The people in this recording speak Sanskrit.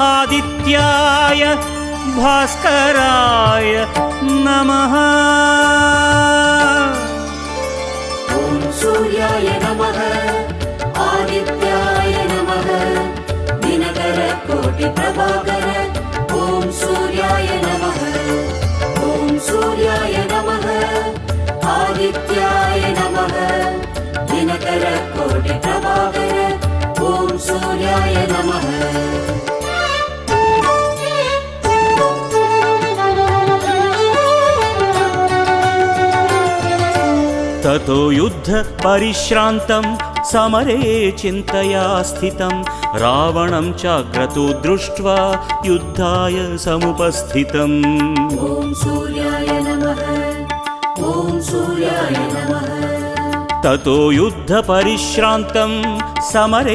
आदित्याय भास्कराय नमः। ॐ सूर्याय नमः आदित्याय नमः दिनकर कोटि प्रभाकर। ॐ सूर्याय नमः ॐ सूर्याय नमः आदित्याय नमः दिनकर कोटि प्रभाकर। ॐ सूर्याय नमः। ततो युद्ध परिश्रान्तं समरे चिन्तया स्थितं रावणं चाक्रतो दृष्ट्वा युद्धाय समुपस्थितम्। ॐ सूर्याय नमः ॐ सूर्याय नमः। ततो युद्ध परिश्रान्तं समरे